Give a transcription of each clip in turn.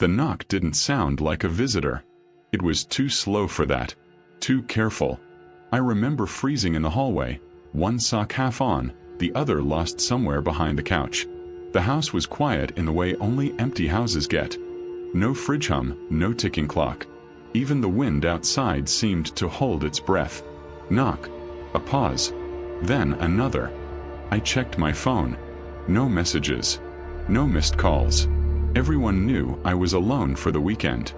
The knock didn't sound like a visitor. It was too slow for that. Too careful. I remember freezing in the hallway, one sock half on, the other lost somewhere behind the couch. The house was quiet in the way only empty houses get. No fridge hum, no ticking clock. Even the wind outside seemed to hold its breath. Knock. A pause. Then another. I checked my phone. No messages. No missed calls. Everyone knew I was alone for the weekend.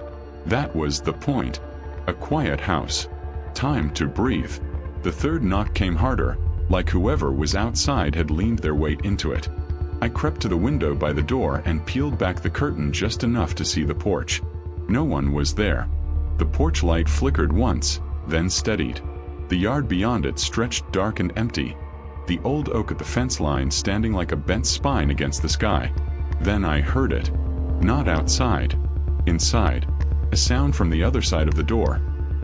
That was the point. A quiet house. Time to breathe. The third knock came harder, like whoever was outside had leaned their weight into it. I crept to the window by the door and peeled back the curtain just enough to see the porch. No one was there. The porch light flickered once, then steadied. The yard beyond it stretched dark and empty. The old oak at the fence line standing like a bent spine against the sky. Then I heard it. Not outside. Inside. A sound from the other side of the door.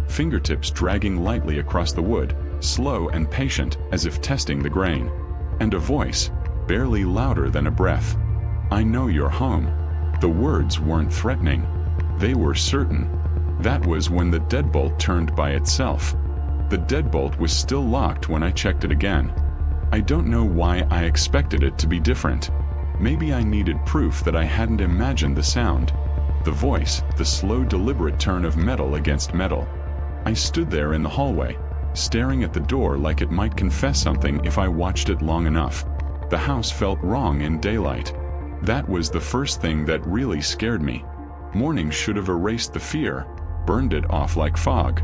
Fingertips dragging lightly across the wood, slow and patient as if testing the grain. And a voice, barely louder than a breath. "I know you're home." The words weren't threatening. They were certain. That was when the deadbolt turned by itself. The deadbolt was still locked when I checked it again. I don't know why I expected it to be different. Maybe I needed proof that I hadn't imagined the sound. The voice, the slow deliberate turn of metal against metal. I stood there in the hallway, staring at the door like it might confess something if I watched it long enough. The house felt wrong in daylight. That was the first thing that really scared me. Morning should have erased the fear, burned it off like fog.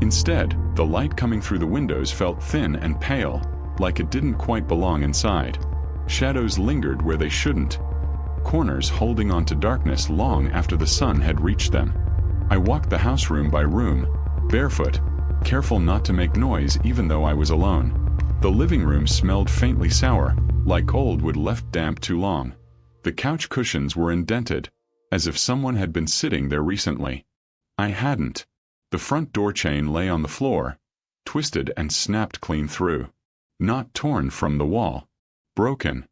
Instead, the light coming through the windows felt thin and pale, like it didn't quite belong inside. Shadows lingered where they shouldn't. Corners holding on to darkness long after the sun had reached them. I walked the house room by room, barefoot, careful not to make noise even though I was alone. The living room smelled faintly sour, like old wood left damp too long. The couch cushions were indented, as if someone had been sitting there recently. I hadn't. The front door chain lay on the floor, twisted and snapped clean through. Not torn from the wall. Broken.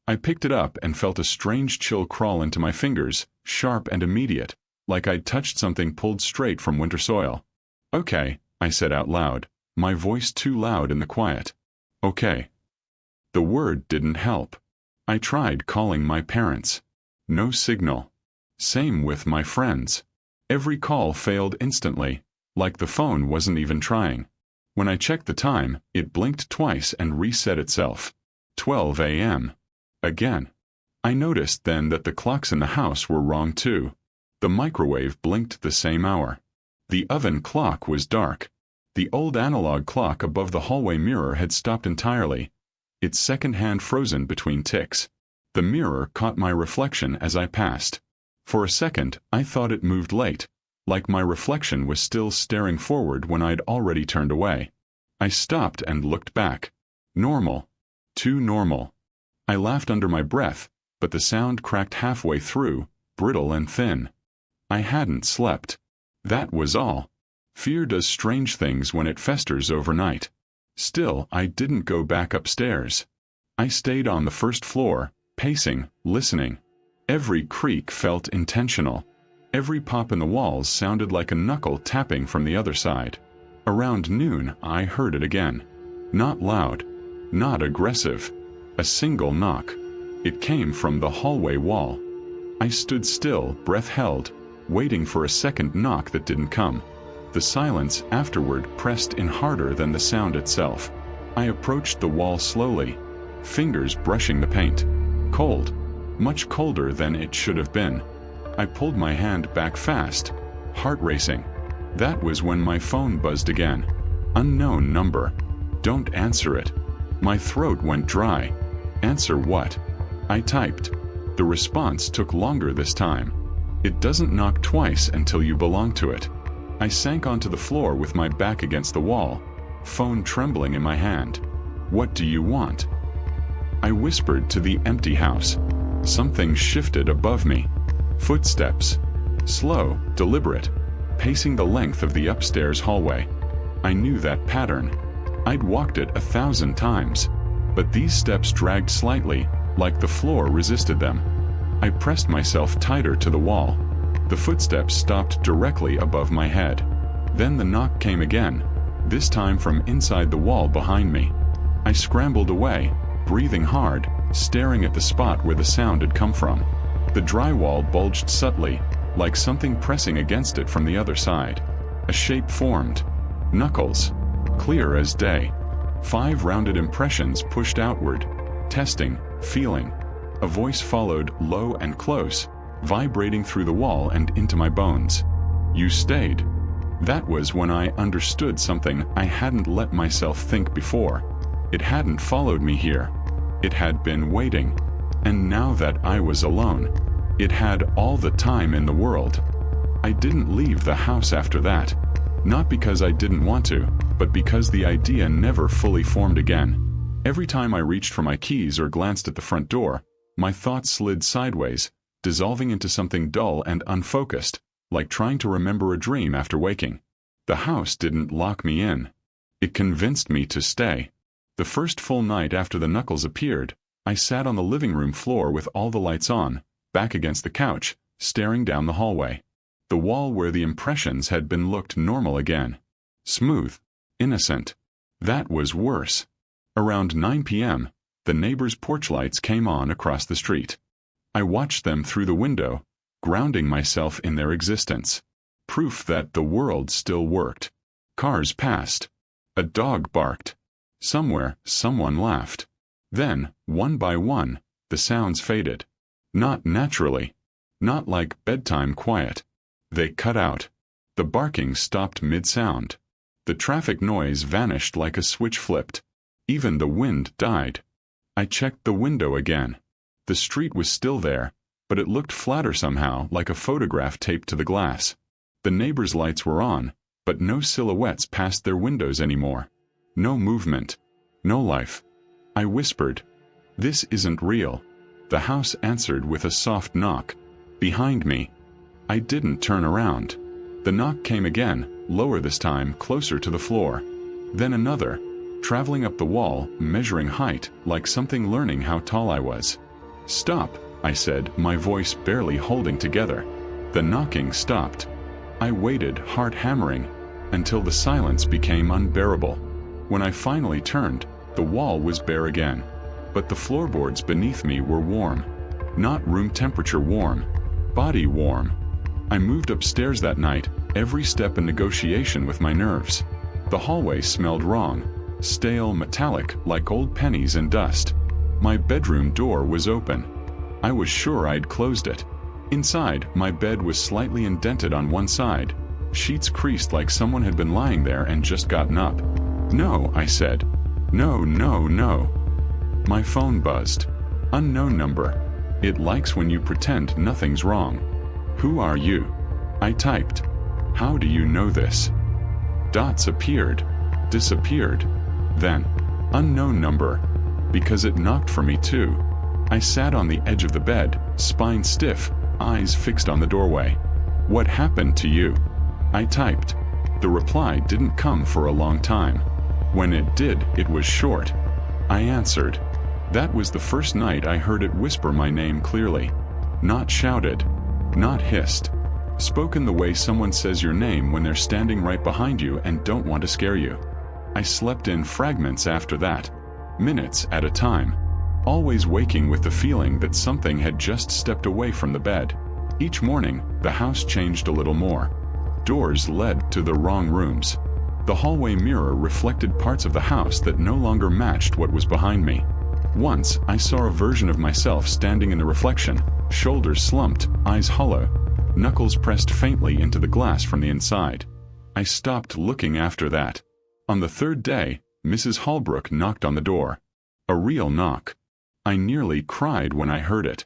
I picked it up and felt a strange chill crawl into my fingers, sharp and immediate, like I'd touched something pulled straight from winter soil. "Okay," I said out loud, my voice too loud in the quiet. "Okay." The word didn't help. I tried calling my parents. No signal. Same with my friends. Every call failed instantly, like the phone wasn't even trying. When I checked the time, it blinked twice and reset itself. 12 a.m. Again. I noticed then that the clocks in the house were wrong too. The microwave blinked the same hour. The oven clock was dark. The old analog clock above the hallway mirror had stopped entirely, its second hand frozen between ticks. The mirror caught my reflection as I passed. For a second, I thought it moved late, like my reflection was still staring forward when I'd already turned away. I stopped and looked back. Normal. Too normal. I laughed under my breath, but the sound cracked halfway through, brittle and thin. I hadn't slept. That was all. Fear does strange things when it festers overnight. Still, I didn't go back upstairs. I stayed on the first floor, pacing, listening. Every creak felt intentional. Every pop in the walls sounded like a knuckle tapping from the other side. Around noon, I heard it again. Not loud. Not aggressive. A single knock. It came from the hallway wall. I stood still, breath held, waiting for a second knock that didn't come. The silence afterward pressed in harder than the sound itself. I approached the wall slowly, fingers brushing the paint. Cold. Much colder than it should have been. I pulled my hand back fast, heart racing. That was when my phone buzzed again. Unknown number. Don't answer it. My throat went dry. Answer what? I typed. The response took longer this time. It doesn't knock twice until you belong to it. I sank onto the floor with my back against the wall, phone trembling in my hand. What do you want? I whispered to the empty house. Something shifted above me. Footsteps. Slow, deliberate, pacing the length of the upstairs hallway. I knew that pattern. I'd walked it 1,000 times, but these steps dragged slightly, like the floor resisted them. I pressed myself tighter to the wall. The footsteps stopped directly above my head. Then the knock came again, this time from inside the wall behind me. I scrambled away, breathing hard, staring at the spot where the sound had come from. The drywall bulged subtly, like something pressing against it from the other side. A shape formed. Knuckles. Clear as day. 5 rounded impressions pushed outward. Testing, feeling. A voice followed, low and close, vibrating through the wall and into my bones. You stayed. That was when I understood something I hadn't let myself think before. It hadn't followed me here. It had been waiting. And now that I was alone, it had all the time in the world. I didn't leave the house after that. Not because I didn't want to, but because the idea never fully formed again. Every time I reached for my keys or glanced at the front door, my thoughts slid sideways, dissolving into something dull and unfocused, like trying to remember a dream after waking. The house didn't lock me in. It convinced me to stay. The first full night after the Knuckles appeared, I sat on the living room floor with all the lights on, back against the couch, staring down the hallway. The wall where the impressions had been looked normal again. Smooth. Innocent. That was worse. Around 9 p.m., the neighbors' porch lights came on across the street. I watched them through the window, grounding myself in their existence. Proof that the world still worked. Cars passed. A dog barked. Somewhere, someone laughed. Then, one by one, the sounds faded. Not naturally. Not like bedtime quiet. They cut out. The barking stopped mid-sound. The traffic noise vanished like a switch flipped. Even the wind died. I checked the window again. The street was still there, but it looked flatter somehow, like a photograph taped to the glass. The neighbors' lights were on, but no silhouettes past their windows anymore. No movement. No life. I whispered, "This isn't real." The house answered with a soft knock. Behind me. I didn't turn around. The knock came again, lower this time, closer to the floor. Then another, traveling up the wall, measuring height, like something learning how tall I was. "Stop," I said, my voice barely holding together. The knocking stopped. I waited, heart hammering, until the silence became unbearable. When I finally turned, the wall was bare again. But the floorboards beneath me were warm. Not room temperature warm. Body warm. I moved upstairs that night, every step a negotiation with my nerves. The hallway smelled wrong. Stale, metallic, like old pennies and dust. My bedroom door was open. I was sure I'd closed it. Inside, my bed was slightly indented on one side. Sheets creased like someone had been lying there and just gotten up. "No," I said. "No, no, no." My phone buzzed. Unknown number. It likes when you pretend nothing's wrong. "Who are you?" I typed. "How do you know this?" Dots appeared. Disappeared. Then, unknown number. Because it knocked for me too. I sat on the edge of the bed, spine stiff, eyes fixed on the doorway. "What happened to you?" I typed. The reply didn't come for a long time. When it did, it was short. I answered. That was the first night I heard it whisper my name clearly. Not shouted. Not hissed. Spoken the way someone says your name when they're standing right behind you and don't want to scare you. I slept in fragments after that. Minutes at a time. Always waking with the feeling that something had just stepped away from the bed. Each morning, the house changed a little more. Doors led to the wrong rooms. The hallway mirror reflected parts of the house that no longer matched what was behind me. Once, I saw a version of myself standing in the reflection, shoulders slumped, eyes hollow, knuckles pressed faintly into the glass from the inside. I stopped looking after that. On the third day, Mrs. Holbrook knocked on the door. A real knock. I nearly cried when I heard it.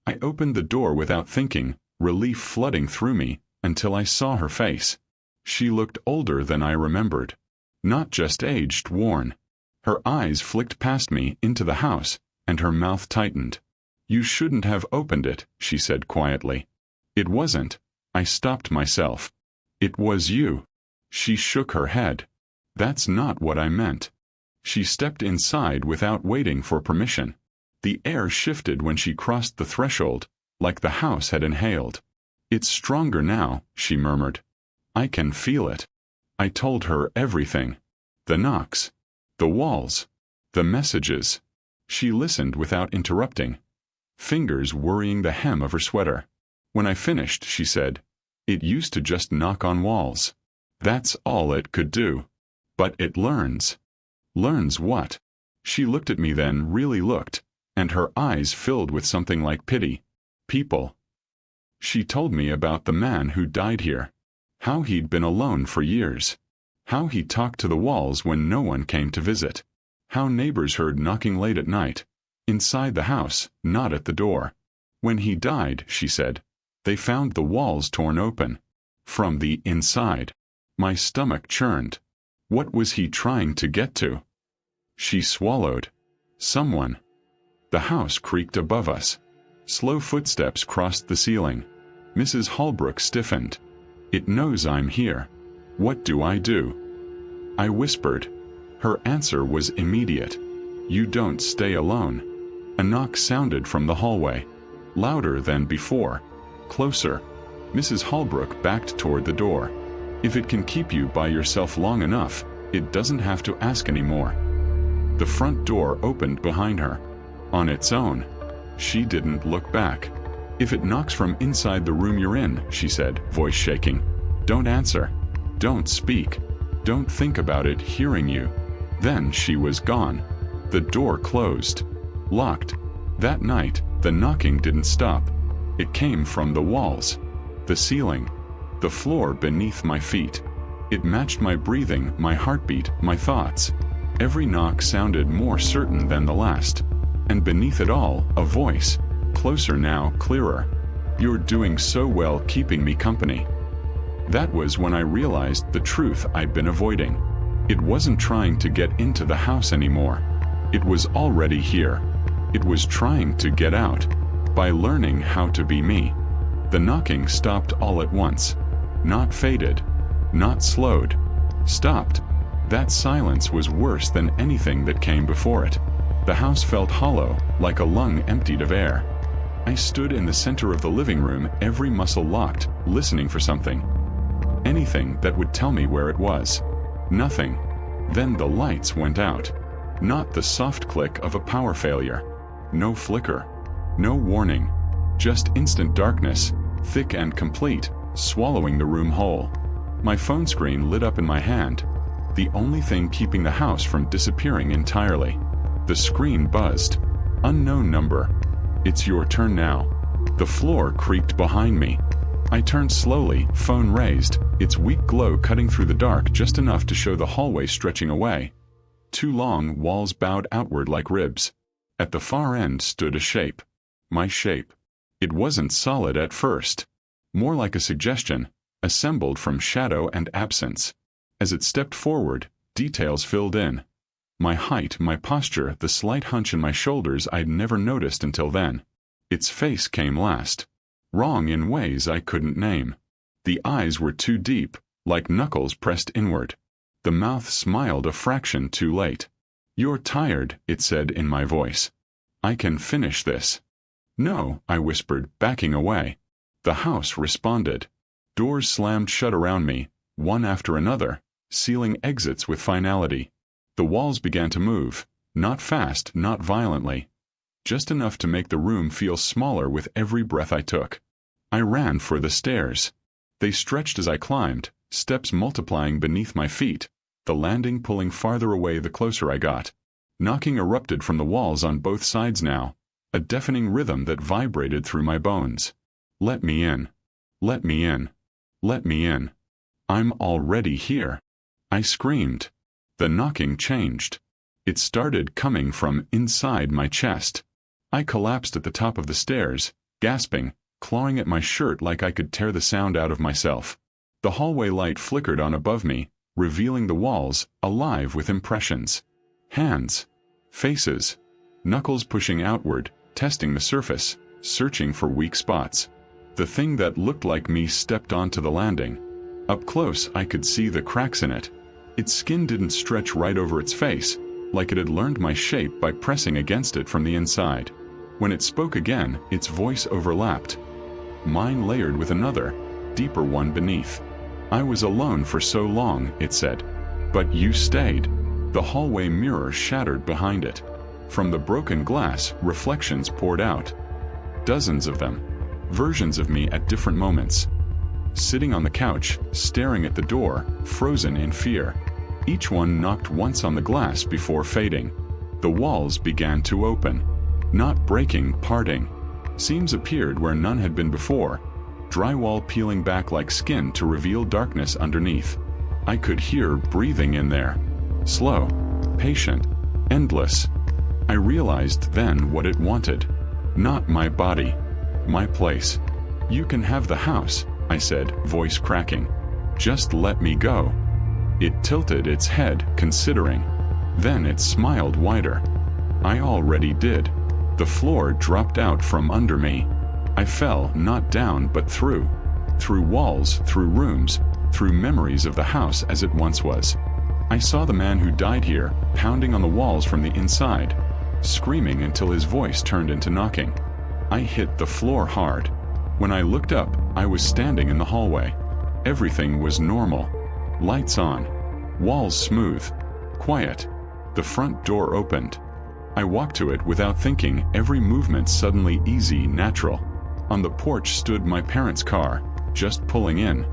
I opened the door without thinking, relief flooding through me, until I saw her face. She looked older than I remembered. Not just aged, worn. Her eyes flicked past me into the house, and her mouth tightened. "You shouldn't have opened it," she said quietly. "It wasn't." I stopped myself. "It was you." She shook her head. "That's not what I meant." She stepped inside without waiting for permission. The air shifted when she crossed the threshold, like the house had inhaled. It's stronger now, she murmured. I can feel it. I told her everything. The knocks. The walls. The messages. She listened without interrupting, fingers worrying the hem of her sweater. When I finished, she said, "It used to just knock on walls. That's all it could do. But it learns." Learns what? She looked at me then, really looked, and her eyes filled with something like pity. People. She told me about the man who died here. How he'd been alone for years. How he talked to the walls when no one came to visit. How neighbors heard knocking late at night. Inside the house, not at the door. When he died, she said, they found the walls torn open. From the inside. My stomach churned. What was he trying to get to? She swallowed. Someone. The house creaked above us. Slow footsteps crossed the ceiling. Mrs. Holbrook stiffened. It knows I'm here. What do I do? I whispered. Her answer was immediate. You don't stay alone. A knock sounded from the hallway. Louder than before. Closer. Mrs. Holbrook backed toward the door. If it can keep you by yourself long enough, it doesn't have to ask anymore. The front door opened behind her. On its own. She didn't look back. If it knocks from inside the room you're in, she said, voice shaking, don't answer. Don't speak. Don't think about it hearing you. Then she was gone. The door closed. Locked. That night, the knocking didn't stop. It came from the walls. The ceiling. The floor beneath my feet. It matched my breathing, my heartbeat, my thoughts. Every knock sounded more certain than the last. And beneath it all, a voice. Closer now, clearer. You're doing so well keeping me company. That was when I realized the truth I'd been avoiding. It wasn't trying to get into the house anymore. It was already here. It was trying to get out. By learning how to be me. The knocking stopped all at once. Not faded. Not slowed. Stopped. That silence was worse than anything that came before it. The house felt hollow, like a lung emptied of air. I stood in the center of the living room, every muscle locked, listening for something. Anything that would tell me where it was. Nothing. Then the lights went out. Not the soft click of a power failure. No flicker. No warning. Just instant darkness, thick and complete, swallowing the room whole. My phone screen lit up in my hand. The only thing keeping the house from disappearing entirely. The screen buzzed. Unknown number. It's your turn now. The floor creaked behind me. I turned slowly, phone raised, its weak glow cutting through the dark just enough to show the hallway stretching away. Two long walls bowed outward like ribs. At the far end stood a shape. My shape. It wasn't solid at first. More like a suggestion, assembled from shadow and absence. As it stepped forward, details filled in. My height, my posture, the slight hunch in my shoulders I'd never noticed until then. Its face came last. Wrong in ways I couldn't name. The eyes were too deep, like knuckles pressed inward. The mouth smiled a fraction too late. You're tired, it said in my voice. I can finish this. No, I whispered, backing away. The house responded. Doors slammed shut around me, one after another, sealing exits with finality. The walls began to move, not fast, not violently. Just enough to make the room feel smaller with every breath I took. I ran for the stairs. They stretched as I climbed, steps multiplying beneath my feet, the landing pulling farther away the closer I got. Knocking erupted from the walls on both sides now, a deafening rhythm that vibrated through my bones. Let me in. Let me in. Let me in. I'm already here. I screamed. The knocking changed. It started coming from inside my chest. I collapsed at the top of the stairs, gasping, clawing at my shirt like I could tear the sound out of myself. The hallway light flickered on above me, revealing the walls, alive with impressions. Hands. Faces. Knuckles pushing outward, testing the surface, searching for weak spots. The thing that looked like me stepped onto the landing. Up close I could see the cracks in it. Its skin didn't stretch right over its face, like it had learned my shape by pressing against it from the inside. When it spoke again, its voice overlapped. mine layered with another, deeper one beneath. I was alone for so long, it said. But you stayed. The hallway mirror shattered behind it. From the broken glass, reflections poured out. Dozens of them. Versions of me at different moments. Sitting on the couch, staring at the door, frozen in fear. Each one knocked once on the glass before fading. The walls began to open. Not breaking, parting. Seams appeared where none had been before. Drywall peeling back like skin to reveal darkness underneath. I could hear breathing in there. Slow, patient, endless. I realized then what it wanted. Not my body. My place. You can have the house, I said, voice cracking. Just let me go. It tilted its head, considering. Then it smiled wider. I already did. The floor dropped out from under me. I fell, not down but through. Through walls, through rooms, through memories of the house as it once was. I saw the man who died here, pounding on the walls from the inside, screaming until his voice turned into knocking. I hit the floor hard. When I looked up, I was standing in the hallway. Everything was normal. Lights on. Walls smooth. Quiet. The front door opened. I walked to it without thinking, every movement suddenly easy, natural. On the porch stood my parents' car, just pulling in.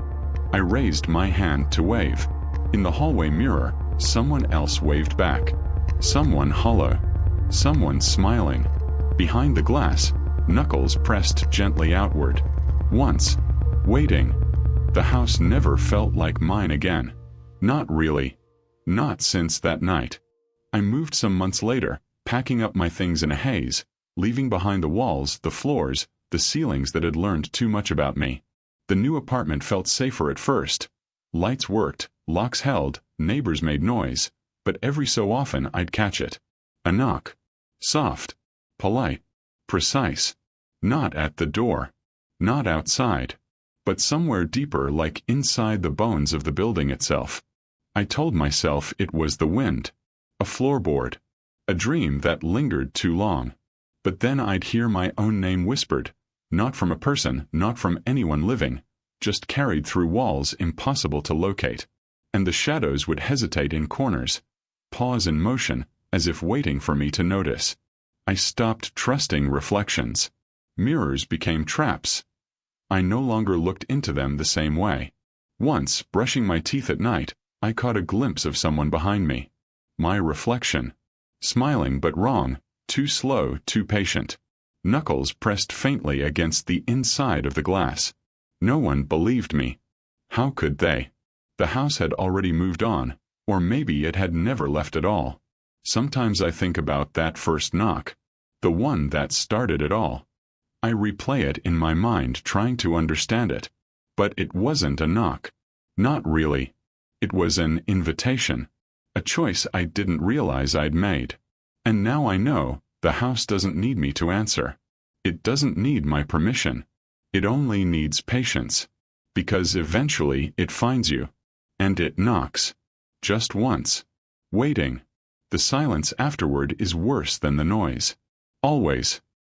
I raised my hand to wave. In the hallway mirror, someone else waved back. Someone hollow. Someone smiling. Behind the glass, knuckles pressed gently outward. Once. Waiting. The house never felt like mine again. Not really. Not since that night. I moved some months later, packing up my things in a haze, leaving behind the walls, the floors, the ceilings that had learned too much about me. The new apartment felt safer at first. Lights worked, locks held, neighbors made noise, but every so often I'd catch it. A knock. Soft. Polite. Precise. Not at the door. Not outside. But somewhere deeper, like inside the bones of the building itself. I told myself it was the wind. A floorboard. A dream that lingered too long. But then I'd hear my own name whispered, not from a person, not from anyone living, just carried through walls impossible to locate. And the shadows would hesitate in corners, pause in motion, as if waiting for me to notice. I stopped trusting reflections. Mirrors became traps. I no longer looked into them the same way. Once, brushing my teeth at night, I caught a glimpse of someone behind me. My reflection. Smiling but wrong, too slow, too patient. Knuckles pressed faintly against the inside of the glass. No one believed me. How could they? The house had already moved on, or maybe it had never left at all. Sometimes I think about that first knock, the one that started it all. I replay it in my mind, trying to understand it. But it wasn't a knock. Not really. It was an invitation. A choice I didn't realize I'd made. And now I know, the house doesn't need me to answer. It doesn't need my permission. It only needs patience. Because eventually it finds you. And it knocks. Just once. Waiting. The silence afterward is worse than the noise. Always.